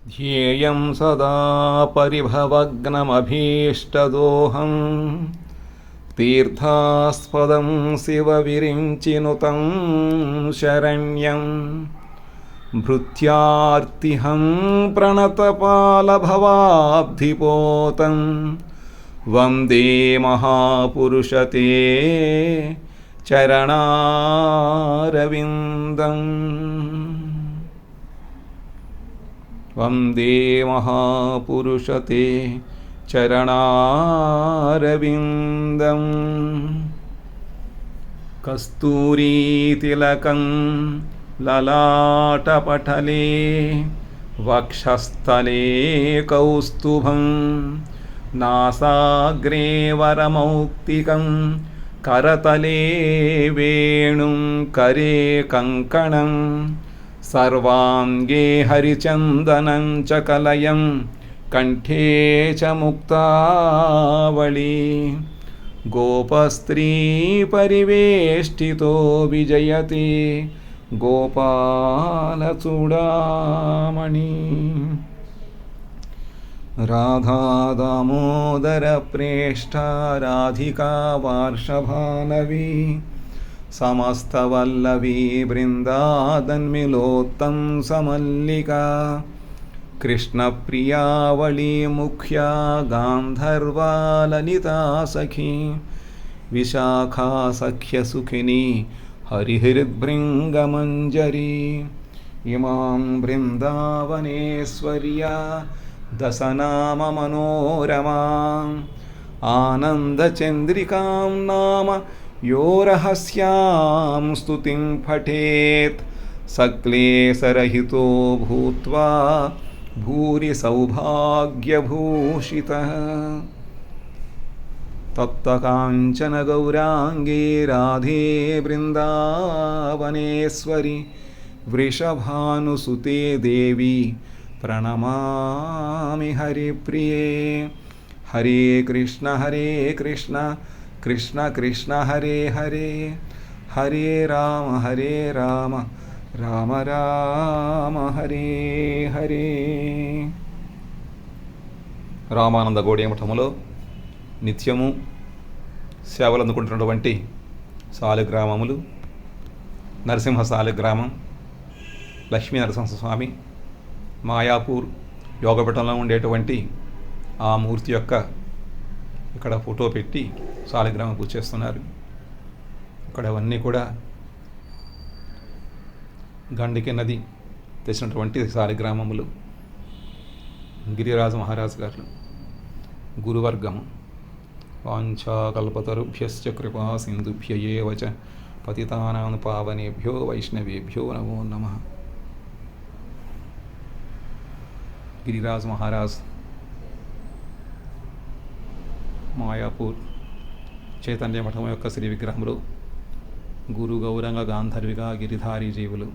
ध्येयं सदा परिभवग्नमभीष्टदोहं तीर्थास्पदं शिवविरिञ्चिनुतं शरण्यं भृत्यार्तिहं प्रणतपालभवाब्धिपोतं वन्दे महापुरुषते चरणारविन्दम् वन्दे महापुरुषते चरणारविन्दम् कस्तूरीतिलकं ललाटपटले वक्षस्थले कौस्तुभं नासाग्रे वरमौक्तिकं करतले वेणुं करे कङ्कणं सर्वाङ्गे हरिचन्दनं च कलयं कण्ठे च मुक्तावळी गोपस्त्रीपरिवेष्टितो विजयते गोपालचूडामणि राधा दामोदरप्रेष्ठा राधिका वार्षभानवी समस्तवल्लवी बृन्दादन्मिलोत्तं समल्लिका कृष्णप्रियावळी मुख्या गान्धर्वा ललिता सखी विशाखा सख्यसुखिनी हरिहृद्भृङ्गमञ्जरी इमां बृन्दावनेश्वर्या दशनाममनोरमाम् आनन्दचन्द्रिकां नाम यो रहस्यां स्तुतिं पठेत् सक्लेशरहितो भूत्वा भूरि सौभाग्यभूषितः तप्तकाञ्चन गौराङ्गी राधे बृन्दावनेश्वरि वृषभानुसुते देवी प्रणमामि हरिप्रिये हरे कृष्ण कृष्ण कृष्ण हरे हरे हरे राम राम राम हरे हरे రామానంద గౌడీయ మఠములో నిత్యము సేవలు అందుకుంటున్నటువంటి సాలిగ్రామములు నరసింహ సాలిగ్రామం లక్ష్మీ నరసింహస్వామి మాయాపూర్ యోగపీఠంలో ఉండేటువంటి ఆ మూర్తి యొక్క ఇక్కడ ఫోటో పెట్టి సాలిగ్రామం పూజ చేస్తున్నారు. ఇక్కడ అవన్నీ కూడా గండికి నది తెచ్చినటువంటి సాలిగ్రామములు. గిరిరాజ మహారాజు గారు గురువర్గము. వాంఛాకల్పతరుభ్యశ్చ కృపా సింధుభ్య ఏవ చ పతితానాం పావనేభ్యో వైష్ణవేభ్యో నమో నమః. గిరిరాజ మహారాజ్ మాయాపూర్ చైతన్య మఠం యొక్క శ్రీ విగ్రహములు గురు గౌరంగ గాంధర్విగా గిరిధారీ జీవులు.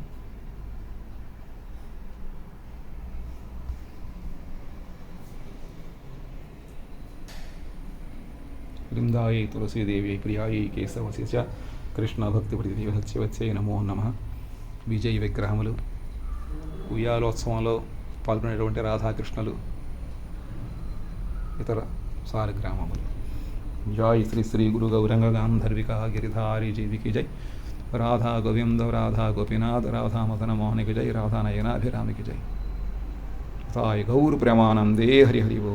బృందాయై తులసీదేవి ప్రియాయై కేశవస్య చ కృష్ణ భక్తి ప్రతివత్సై నమో నమః. విజయ్ విగ్రహములు. ఉయ్యాలోత్సవంలో పాల్గొనేటువంటి రాధాకృష్ణులు. ఇతర సాలిగ్రామములు. జై శ్రీ శ్రీ గురు గౌరంగ గాంధర్వికా గిరిధారీ జీవికి జై. రాధా గోవింద రాధా గోపీనాథ రాధా మదన మోహనికి జై. రాధా నయనాభిరామికి జై. సాయి గౌర్ ప్రేమానందే హరి హరి ఓ.